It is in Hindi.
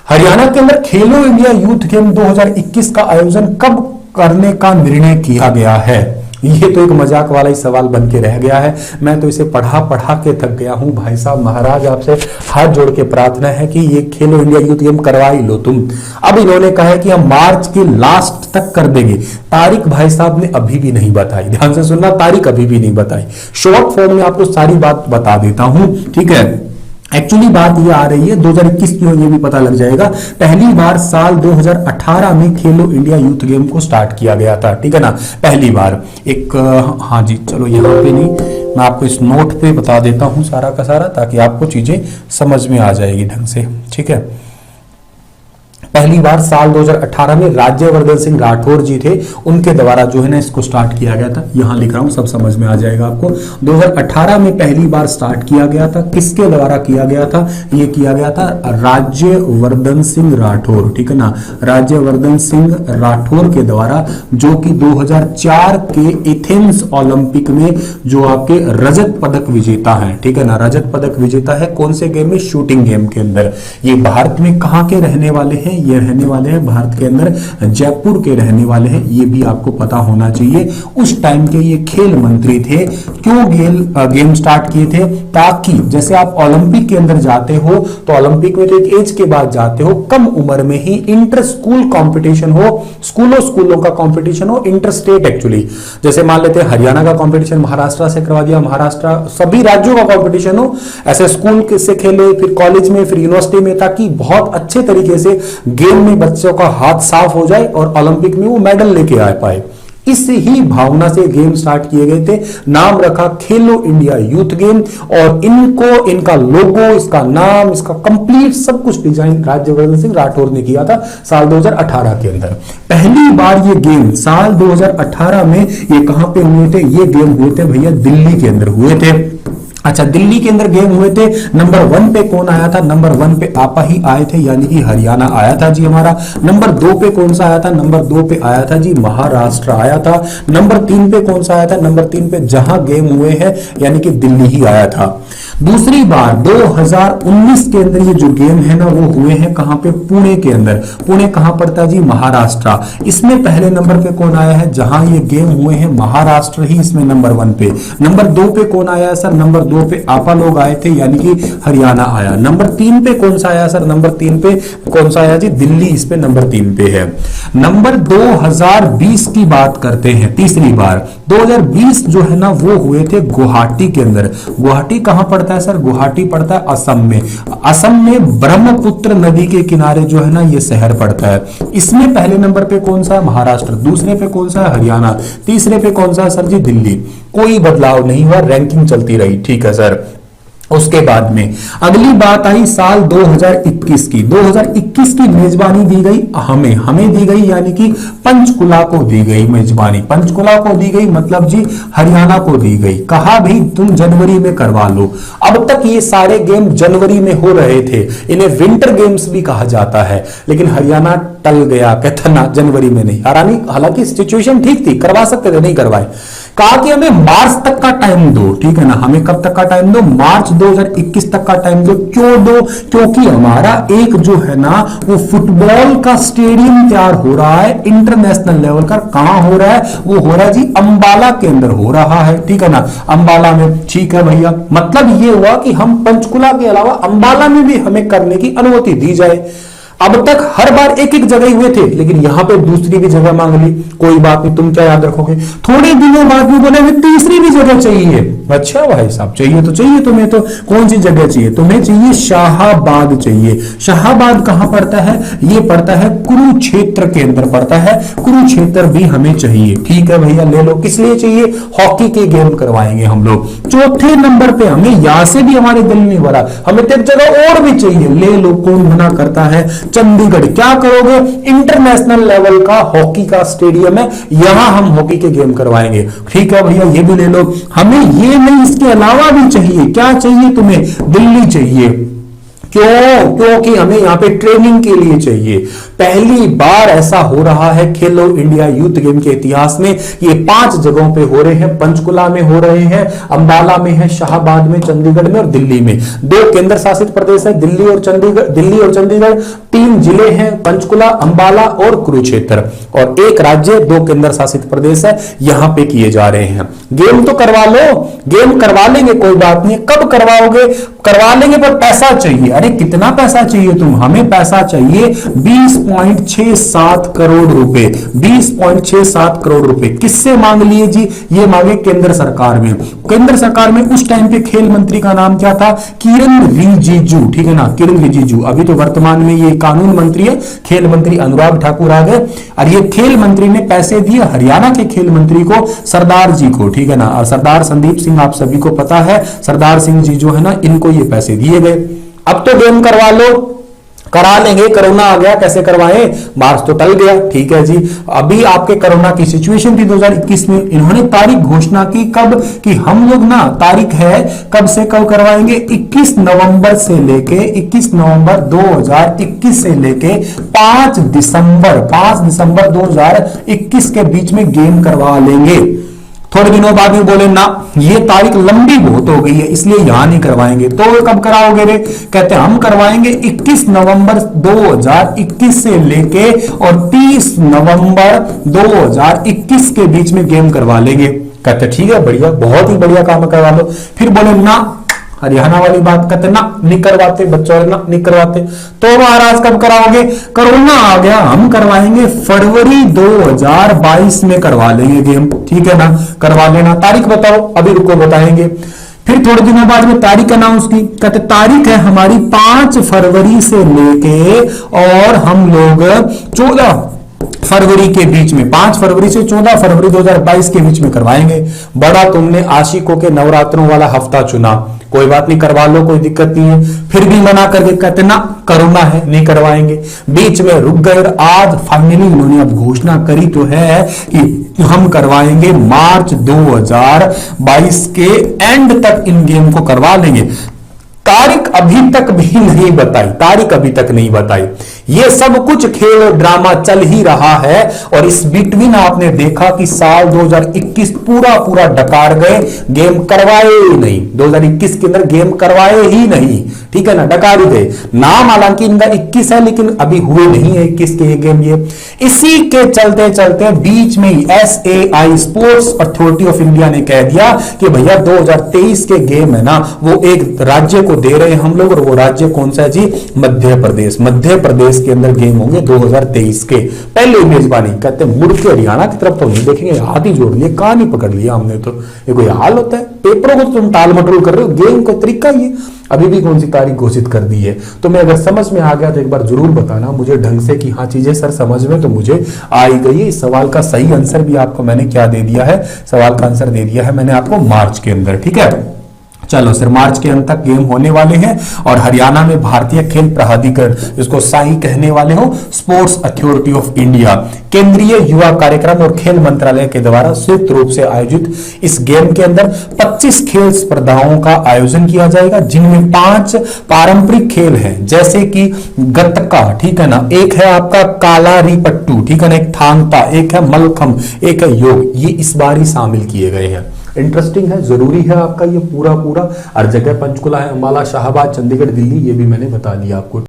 हरियाणा के अंदर खेलो इंडिया यूथ गेम 2021 का आयोजन कब करने का निर्णय किया गया है? ये तो एक मजाक वाला ही सवाल बन के रह गया है। मैं तो इसे पढ़ा पढ़ा के थक गया हूं। भाई साहब महाराज, आपसे हाथ जोड़ के प्रार्थना है कि ये खेलो इंडिया यूथ गेम करवा ही लो तुम। अब इन्होंने कहा है कि हम मार्च के लास्ट तक कर देंगे। तारीख भाई साहब ने अभी भी नहीं बताई। ध्यान से सुनना, तारीख अभी भी नहीं बताई। शॉर्ट फॉर्म में आपको सारी बात बता देता हूं, ठीक है। एक्चुअली बात ये आ रही है 2021 की, ये भी पता लग जाएगा। पहली बार साल 2018 में खेलो इंडिया यूथ गेम को स्टार्ट किया गया था, ठीक है ना, पहली बार। एक हाँ जी, चलो यहाँ पे नहीं, मैं आपको इस नोट पे बता देता हूँ सारा का सारा, ताकि आपको चीजें समझ में आ जाएगी ढंग से, ठीक है। पहली बार साल 2018 में राज्यवर्धन सिंह राठौर जी थे, उनके द्वारा जो है ना इसको स्टार्ट किया गया था। यहां लिख रहा हूं, सब समझ में आ जाएगा आपको। 2018 में पहली बार स्टार्ट किया गया था। किसके द्वारा किया गया था? ये किया गया था राज्यवर्धन सिंह राठौर, ठीक है ना, राज्यवर्धन सिंह राठौर के द्वारा, जो कि 2004 के एथेंस ओलंपिक में जो आपके रजत पदक विजेता है, ठीक है ना, रजत पदक विजेता है। कौन से गेम में? शूटिंग गेम के अंदर। ये भारत में कहां के रहने वाले हैं? ये रहने वाले हैं भारत के अंदर जयपुर के रहने वाले हैं। ये भी आपको पता होना चाहिए। उस टाइम के ये खेल मंत्री थे। क्यों गेम स्टार्ट किए थे? ताकि जैसे आप ओलंपिक के अंदर जाते हो तो ओलंपिक में तो एक एज के बाद जाते हो, कम उम्र में ही इंटर स्कूल कंपटीशन हो, स्कूलों का कंपटीशन हो, इंटर स्टेट एक्चुअली। जैसे मान लेते हैं हरियाणा का कंपटीशन महाराष्ट्र से करवा दिया, महाराष्ट्र सभी राज्यों का कंपटीशन हो, ऐसे स्कूल से खेले, फिर कॉलेज में, फिर यूनिवर्सिटी में, ताकि बहुत अच्छे तरीके से गेम में बच्चों का हाथ साफ हो जाए और ओलंपिक में वो मेडल लेके आ पाए। इस ही भावना से गेम स्टार्ट किए गए थे। नाम रखा खेलो इंडिया यूथ गेम, और इनको, इनका लोगो, इसका नाम, इसका कंप्लीट सब कुछ डिजाइन राज्यवर्धन सिंह राठौर ने किया था साल 2018 के अंदर। पहली बार ये गेम साल 2018 में ये कहां पे हुए थे? ये गेम हुए थे भैया दिल्ली के अंदर हुए थे। अच्छा, दिल्ली के अंदर गेम हुए थे। नंबर 1 पे कौन आया था? नंबर 1 पे आपा ही आए थे, यानी कि हरियाणा आया था जी हमारा। नंबर 2 पे कौन सा आया था? नंबर 2 पे आया था जी महाराष्ट्र आया था। नंबर 3 पे कौन सा आया था? नंबर 3 पे जहां गेम हुए हैं यानी कि दिल्ली ही आया था। दूसरी बार 2019 के अंदर ये जो गेम है ना वो हुए हैं कहां पे? पुणे के अंदर। पुणे कहां पड़ता है जी? महाराष्ट्र। इसमें पहले नंबर पे कौन आया है? जहां ये गेम हुए हैं महाराष्ट्र ही इसमें नंबर 1 पे। नंबर 2 पे कौन आया है सर? नंबर 2 पे आपा लोग आए थे, यानी कि हरियाणा आया। नंबर 3 पे कौन सा आया सर? नंबर 3 पे कौन सा आया जी? दिल्ली इस पे नंबर 3 पे है। नंबर 2020 की बात करते हैं। तीसरी बार 2020 जो है ना वो हुए थे गुवाहाटी के अंदर। गुवाहाटी कहां पड़ता है सर? गुवाहाटी पड़ता है असम में। असम में ब्रह्मपुत्र नदी के किनारे जो है ना ये शहर पड़ता है। इसमें पहले नंबर पे कौन सा है? महाराष्ट्र। दूसरे पे कौन सा है? हरियाणा। तीसरे पे कौन सा है सर जी? दिल्ली। कोई बदलाव नहीं हुआ, रैंकिंग चलती रही, ठीक है सर। उसके बाद में अगली बात आई साल 2021 की। 2021 की मेजबानी दी गई हमें दी गई, यानी कि पंचकुला को दी गई मेजबानी। पंचकुला को दी गई मतलब जी हरियाणा को दी गई। कहा भी तुम जनवरी में करवा लो। अब तक ये सारे गेम जनवरी में हो रहे थे, इन्हें विंटर गेम्स भी कहा जाता है, लेकिन हरियाणा टल गया, कहता ना जनवरी में नहीं। हालांकि सिचुएशन ठीक थी, करवा सकते थे, नहीं करवाए। कहा कि हमें मार्च तक का टाइम दो, ठीक है ना। हमें कब तक का टाइम दो? मार्च 2021 तक का टाइम दो। क्यों दो? क्योंकि हमारा एक जो है ना वो फुटबॉल का स्टेडियम तैयार हो रहा है इंटरनेशनल लेवल का। कहां हो रहा है? वो हो रहा है जी अंबाला के अंदर हो रहा है, ठीक है ना, अंबाला में। ठीक है भैया, मतलब ये हुआ कि हम पंचकुला के अलावा अंबाला में भी हमें करने की अनुमति दी जाए। अब तक हर बार एक एक जगह हुए थे, लेकिन यहां पे दूसरी भी जगह मांग ली। कोई बात नहीं, तुम क्या याद रखोगे, थोड़े दिनों बाद भी बोले तीसरी भी जगह चाहिए। अच्छा भाई साहब, चाहिए तो चाहिए तुम्हें, तो कौन सी जगह चाहिए तुम्हें? चाहिए शाहाबाद चाहिए। शाहाबाद कहां पड़ता है? ये पड़ता है कुरुक्षेत्र के अंदर पड़ता है। कुरुक्षेत्र भी हमें चाहिए, ठीक है भैया, ले लो। किस लिए चाहिए? हॉकी के गेम करवाएंगे हम लोग। चौथे नंबर पे हमें यहां से भी हमारे दिल नहीं भरा, हमें तो एक जगह और भी चाहिए, ले लो। कौन मना करता है? चंडीगढ़। क्या करोगे? इंटरनेशनल लेवल का हॉकी का स्टेडियम है, यहां हम हॉकी के गेम करवाएंगे। ठीक है भैया, ये भी ले लो। हमें ये नहीं, इसके अलावा भी चाहिए। क्या चाहिए तुम्हें? दिल्ली चाहिए। क्यों? क्योंकि हमें यहाँ पे ट्रेनिंग के लिए चाहिए। पहली बार ऐसा हो रहा है खेलो इंडिया यूथ गेम के इतिहास में। ये 5 जगहों पे हो रहे हैं, पंचकुला में हो रहे हैं, अंबाला में है, शाहबाद में, चंडीगढ़ में और दिल्ली में। 2 केंद्र शासित प्रदेश है, दिल्ली और चंडीगढ़। 3 जिले हैं, पंचकुला, अंबाला और कुरुक्षेत्र, और 1 राज्य, 2 केंद्र शासित प्रदेश है, यहां पे किए जा रहे हैं। गेम तो करवा लो, गेम करवा लेंगे, कोई बात नहीं। कब करवाओगे? करवा लेंगे, पर पैसा चाहिए। अरे कितना पैसा चाहिए तुम? हमें पैसा चाहिए 20.67 करोड़ रुपए। 20.67 करोड़ रुपए किससे मांग लिए जी? ये मांगे केंद्र सरकार में। केंद्र सरकार में उस टाइम पे खेल मंत्री का नाम क्या था? किरण रिजिजू, ठीक है ना, किरण रिजिजू। अभी तो वर्तमान में ये कानून मंत्री है, खेल मंत्री अनुराग ठाकुर आ गए। और ये खेल मंत्री ने पैसे दिए हरियाणा के खेल मंत्री को, सरदार जी को, ठीक है ना। और सरदार संदीप सिंह आप सभी को पता है, सरदार सिंह जी जो है ना, इनको ये पैसे दिए गए। अब तो गेम करवा लो, करा लेंगे। कोरोना आ गया, कैसे करवाएं? मार्च तो टल गया, ठीक है जी। अभी आपके कोरोना की सिचुएशन थी 2021 में, इन्होंने तारीख घोषणा की कब? कि हम लोग ना, तारीख है कब से कब करवाएंगे, 21 नवंबर से लेके 21 नवंबर 2021 से लेके 5 दिसंबर 2021 के बीच में गेम करवा लेंगे। थोड़े दिनों बाद में बोले ना, ये तारीख लंबी बहुत हो गई है, इसलिए यहां नहीं करवाएंगे। तो कब कराओगे रे? कहते हम करवाएंगे 21 नवंबर 2021 से लेके और 30 नवंबर 2021 के बीच में गेम करवा लेंगे। कहते ठीक है, बढ़िया, बहुत ही बढ़िया काम करवा लो। फिर बोले ना, हरियाणा वाली बात, कहते ना नहीं करवाते, बच्चों ना नहीं करवाते। तो महाराज कब कराओगे? कोरोना आ गया, हम करवाएंगे फरवरी 2022 में करवा लेंगे गेम, ठीक है ना। करवा लेना, तारीख बताओ, अभी रुको बताएंगे। फिर थोड़े दिनों बाद में तारीख अनाउंस की, कहते तारीख है हमारी 5 फरवरी से लेके और हम लोग 14 फरवरी के बीच में, 5 फरवरी से 14 फरवरी 2022 के बीच में करवाएंगे। बड़ा तुमने आशिकों के नवरात्रों वाला हफ्ता चुना, कोई बात नहीं, करवा लो, कोई दिक्कत नहीं है। फिर भी मना करके कहते ना, कोरोना है, नहीं करवाएंगे। बीच में रुक गए और आज फाइनली उन्होंने अब घोषणा करी तो है कि हम करवाएंगे मार्च 2022 के एंड तक इन गेम को करवा लेंगे। तारीख अभी तक भी नहीं बताई, तारीख अभी तक नहीं बताई। ये सब कुछ खेल और ड्रामा चल ही रहा है, और इस बिटवीन आपने देखा कि साल 2021 पूरा डकार गए, गेम करवाए ही नहीं। 2021 के अंदर गेम करवाए ही नहीं, ठीक है ना, डकार ही गए। नाम हालांकि इनका 21 है, लेकिन अभी हुए नहीं है 21 के गेम। ये इसी के चलते चलते बीच में ही SAI sports authority of India ने कह दिया कि भैया 2023 के गेम है ना, वो एक राज्य को दे रहे हैं हम लोग, और वो राज्य कौन सा है जी? मध्य प्रदेश। मध्य प्रदेश के अंदर गेम होंगे 2023 के। पहले मेजबानी, कहते मुड़ के हरियाणा की तरफ तो नहीं देखेंगे, हाथ ही जोड़ लिए, कहानी पकड़ लिया हमने तो। ये कोई हाल होता है? पेपरों को तुम टाल मटोल कर रहे हो, गेम का तरीका ये। अभी भी कौन सी तारीख घोषित कर दी है? तो मैं अगर समझ में आ गया तो एक बार जरूर बताना मुझे ढंग से कि हाँ चीजें सर समझ में तो मुझे आ ही गई है। इस सवाल का सही आंसर भी आपको मैंने क्या दे दिया है? सवाल का आंसर दे दिया है मैंने आपको मार्च के अंदर, ठीक है। चलो सर, मार्च के अंत तक गेम होने वाले हैं, और हरियाणा में भारतीय खेल प्राधिकरण, जिसको साई कहने वाले हो, स्पोर्ट्स अथॉरिटी ऑफ इंडिया, केंद्रीय युवा कार्यक्रम और खेल मंत्रालय के द्वारा संयुक्त रूप से आयोजित इस गेम के अंदर 25 खेल स्पर्धाओं का आयोजन किया जाएगा, जिनमें 5 पारंपरिक खेल हैं, जैसे कि गतका, ठीक है ना, एक है आपका कालारीपट्टू, ठीक है ना, एक थांगता, एक है मलखम, एक है योग। ये इस बार ही शामिल किए गए हैं। इंटरेस्टिंग है, जरूरी है आपका ये पूरा। हर जगह पंचकुला है, अंबाला, शाहबाद, चंडीगढ़, दिल्ली, ये भी मैंने बता दिया आपको।